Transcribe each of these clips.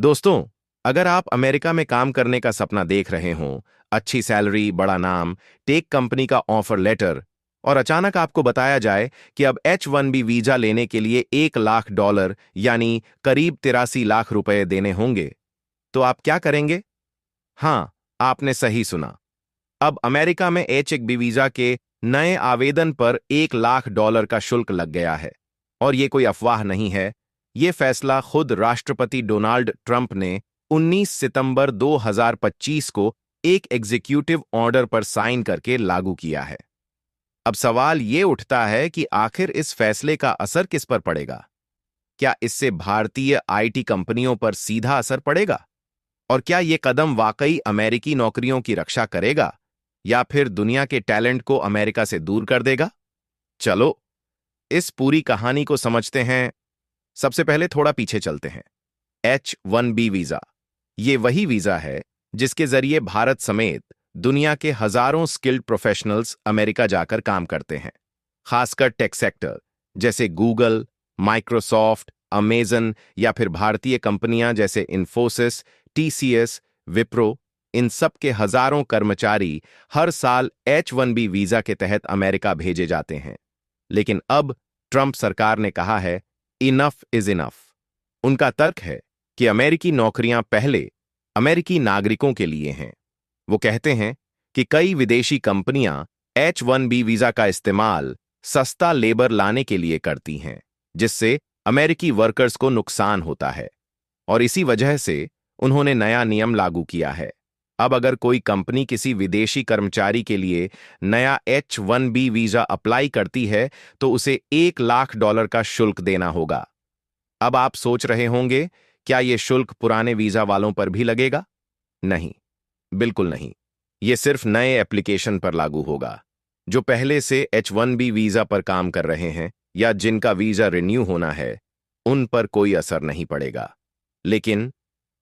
दोस्तों, अगर आप अमेरिका में काम करने का सपना देख रहे हों, अच्छी सैलरी, बड़ा नाम, टेक कंपनी का ऑफर लेटर और अचानक आपको बताया जाए कि अब H-1B वीजा लेने के लिए $1 लाख यानी करीब 83 लाख रुपए देने होंगे, तो आप क्या करेंगे? हाँ, आपने सही सुना। अब अमेरिका में H-1B वीजा के नए आवेदन पर $1 लाख का शुल्क लग गया है। और ये कोई अफवाह नहीं है, ये फैसला खुद राष्ट्रपति डोनाल्ड ट्रंप ने 19 सितंबर 2025 को एक एग्जीक्यूटिव ऑर्डर पर साइन करके लागू किया है। अब सवाल ये उठता है कि आखिर इस फैसले का असर किस पर पड़ेगा? क्या इससे भारतीय आईटी कंपनियों पर सीधा असर पड़ेगा? और क्या ये कदम वाकई अमेरिकी नौकरियों की रक्षा करेगा या फिर दुनिया के टैलेंट को अमेरिका से दूर कर देगा? चलो, इस पूरी कहानी को समझते हैं। सबसे पहले थोड़ा पीछे चलते हैं। H-1B वीजा, ये वही वीजा है जिसके जरिए भारत समेत दुनिया के हजारों स्किल्ड प्रोफेशनल्स अमेरिका जाकर काम करते हैं, खासकर टेक सेक्टर जैसे गूगल, माइक्रोसॉफ्ट, अमेजन या फिर भारतीय कंपनियां जैसे इन्फोसिस, TCS, विप्रो। इन सब के हजारों कर्मचारी हर साल H-1B वीजा के तहत अमेरिका भेजे जाते हैं। लेकिन अब ट्रंप सरकार ने कहा है, इनफ इज इनफ। उनका तर्क है कि अमेरिकी नौकरियां पहले अमेरिकी नागरिकों के लिए हैं। वो कहते हैं कि कई विदेशी कंपनियां H-1B वीजा का इस्तेमाल सस्ता लेबर लाने के लिए करती हैं, जिससे अमेरिकी वर्कर्स को नुकसान होता है। और इसी वजह से उन्होंने नया नियम लागू किया है। अब अगर कोई कंपनी किसी विदेशी कर्मचारी के लिए नया H-1B वीजा अप्लाई करती है तो उसे $1 लाख का शुल्क देना होगा। अब आप सोच रहे होंगे, क्या यह शुल्क पुराने वीजा वालों पर भी लगेगा? नहीं, बिल्कुल नहीं। यह सिर्फ नए एप्लीकेशन पर लागू होगा। जो पहले से H-1B वीजा पर काम कर रहे हैं या जिनका वीजा रिन्यू होना है, उन पर कोई असर नहीं पड़ेगा। लेकिन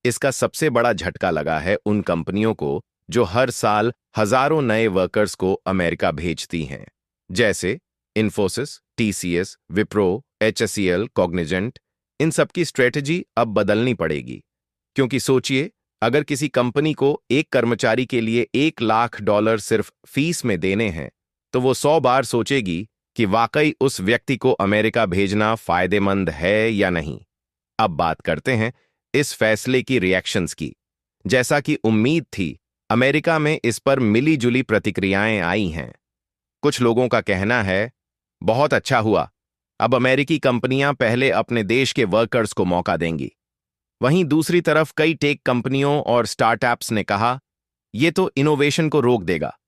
इसका सबसे बड़ा झटका लगा है उन कंपनियों को जो हर साल हजारों नए वर्कर्स को अमेरिका भेजती हैं, जैसे Infosys, TCS, Wipro, HCL, Cognizant. इन सबकी स्ट्रेटजी अब बदलनी पड़ेगी, क्योंकि सोचिए, अगर किसी कंपनी को एक कर्मचारी के लिए $1 लाख सिर्फ फीस में देने हैं, तो वो 100 बार सोचेगी कि वाकई उस व्यक्ति को अमेरिका भेजना फायदेमंद है या नहीं। अब बात करते हैं इस फैसले की रिएक्शंस की। जैसा कि उम्मीद थी, अमेरिका में इस पर मिली-जुली प्रतिक्रियाएं आई हैं। कुछ लोगों का कहना है, बहुत अच्छा हुआ, अब अमेरिकी कंपनियां पहले अपने देश के वर्कर्स को मौका देंगी। वहीं दूसरी तरफ कई टेक कंपनियों और स्टार्टअप्स ने कहा, यह तो इनोवेशन को रोक देगा।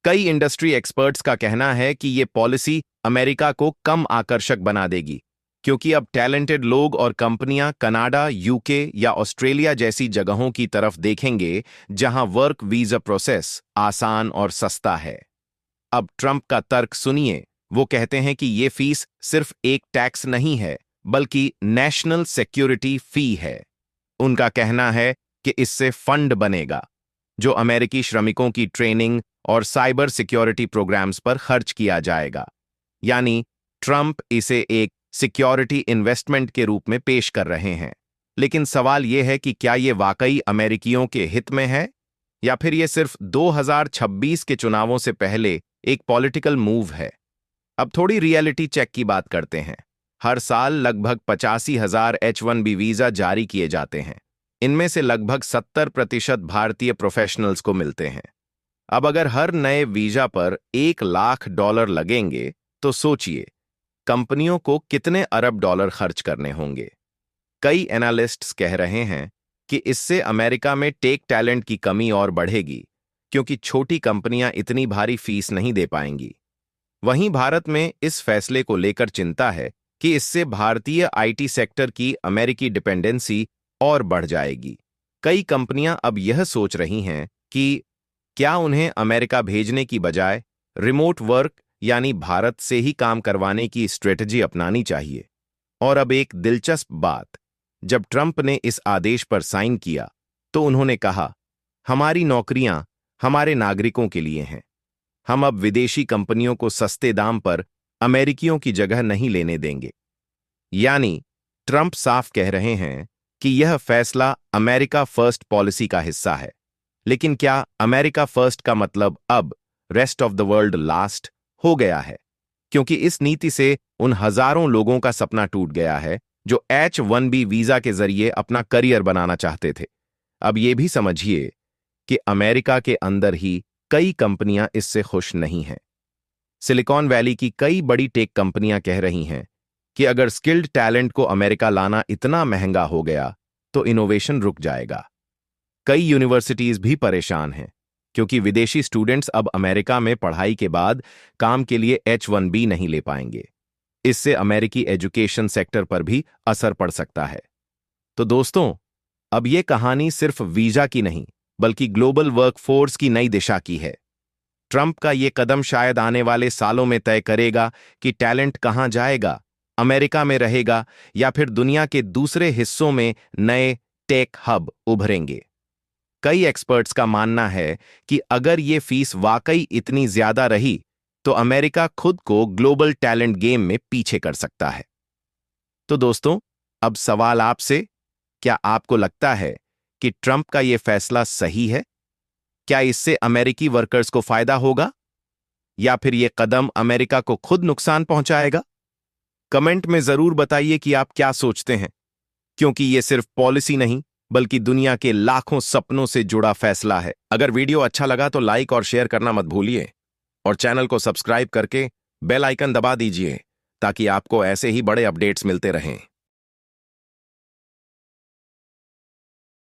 कई इंडस्ट्री एक्सपर्ट्स का कहना है कि यह पॉलिसी अमेरिका को कम आकर्षक बना देगी, क्योंकि अब टैलेंटेड लोग और कंपनियां कनाडा, यूके या ऑस्ट्रेलिया जैसी जगहों की तरफ देखेंगे जहां वर्क वीजा प्रोसेस आसान और सस्ता है। अब ट्रंप का तर्क सुनिए। वो कहते हैं कि ये फीस सिर्फ एक टैक्स नहीं है, बल्कि नेशनल सिक्योरिटी फी है। उनका कहना है कि इससे फंड बनेगा, जो अमेरिकी श्रमिकों की ट्रेनिंग और साइबर सिक्योरिटी प्रोग्राम्स पर खर्च किया जाएगा। यानी ट्रंप इसे एक सिक्योरिटी इन्वेस्टमेंट के रूप में पेश कर रहे हैं। लेकिन सवाल यह है कि क्या यह वाकई अमेरिकियों के हित में है या फिर यह सिर्फ 2026 के चुनावों से पहले एक पॉलिटिकल मूव है। अब थोड़ी रियलिटी चेक की बात करते हैं। हर साल लगभग 85,000 H-1B वीजा जारी किए जाते हैं। इनमें से लगभग 70% भारतीय प्रोफेशनल्स को मिलते हैं। अब अगर हर नए वीजा पर $1 लाख लगेंगे, तो सोचिए, कंपनियों को कितने अरब डॉलर खर्च करने होंगे। कई एनालिस्ट्स कह रहे हैं कि इससे अमेरिका में टेक टैलेंट की कमी और बढ़ेगी, क्योंकि छोटी कंपनियां इतनी भारी फीस नहीं दे पाएंगी। वहीं भारत में इस फैसले को लेकर चिंता है कि इससे भारतीय आईटी सेक्टर की अमेरिकी डिपेंडेंसी और बढ़ जाएगी। कई कंपनियां अब यह सोच रही हैं कि क्या उन्हें अमेरिका भेजने की बजाय रिमोट वर्क यानी भारत से ही काम करवाने की स्ट्रेटजी अपनानी चाहिए। और अब एक दिलचस्प बात, जब ट्रंप ने इस आदेश पर साइन किया, तो उन्होंने कहा, हमारी नौकरियां हमारे नागरिकों के लिए हैं। हम अब विदेशी कंपनियों को सस्ते दाम पर अमेरिकियों की जगह नहीं लेने देंगे। यानी ट्रंप साफ कह रहे हैं कि यह फैसला अमेरिका फर्स्ट पॉलिसी का हिस्सा है। लेकिन क्या अमेरिका फर्स्ट का मतलब अब rest of the world last हो गया है? क्योंकि इस नीति से उन हजारों लोगों का सपना टूट गया है जो H-1B वीजा के जरिए अपना करियर बनाना चाहते थे। अब यह भी समझिए कि अमेरिका के अंदर ही कई कंपनियां इससे खुश नहीं हैं। सिलिकॉन वैली की कई बड़ी टेक कंपनियां कह रही हैं कि अगर स्किल्ड टैलेंट को अमेरिका लाना इतना महंगा हो गया तो इनोवेशन रुक जाएगा। कई यूनिवर्सिटीज भी परेशान हैं क्योंकि विदेशी स्टूडेंट्स अब अमेरिका में पढ़ाई के बाद काम के लिए H-1B नहीं ले पाएंगे। इससे अमेरिकी एजुकेशन सेक्टर पर भी असर पड़ सकता है। तो दोस्तों, अब यह कहानी सिर्फ वीजा की नहीं बल्कि ग्लोबल वर्कफोर्स की नई दिशा की है। ट्रंप का यह कदम शायद आने वाले सालों में तय करेगा कि टैलेंट कहां जाएगा, अमेरिका में रहेगा या फिर दुनिया के दूसरे हिस्सों में नए टेक हब उभरेंगे। कई एक्सपर्ट्स का मानना है कि अगर ये फीस वाकई इतनी ज्यादा रही तो अमेरिका खुद को ग्लोबल टैलेंट गेम में पीछे कर सकता है। तो दोस्तों, अब सवाल आपसे, क्या आपको लगता है कि ट्रंप का यह फैसला सही है? क्या इससे अमेरिकी वर्कर्स को फायदा होगा या फिर यह कदम अमेरिका को खुद नुकसान पहुंचाएगा? कमेंट में जरूर बताइए कि आप क्या सोचते हैं, क्योंकि यह सिर्फ पॉलिसी नहीं बल्कि दुनिया के लाखों सपनों से जुड़ा फैसला है। अगर वीडियो अच्छा लगा तो लाइक और शेयर करना मत भूलिए और चैनल को सब्सक्राइब करके बेल आइकन दबा दीजिए ताकि आपको ऐसे ही बड़े अपडेट्स मिलते रहें।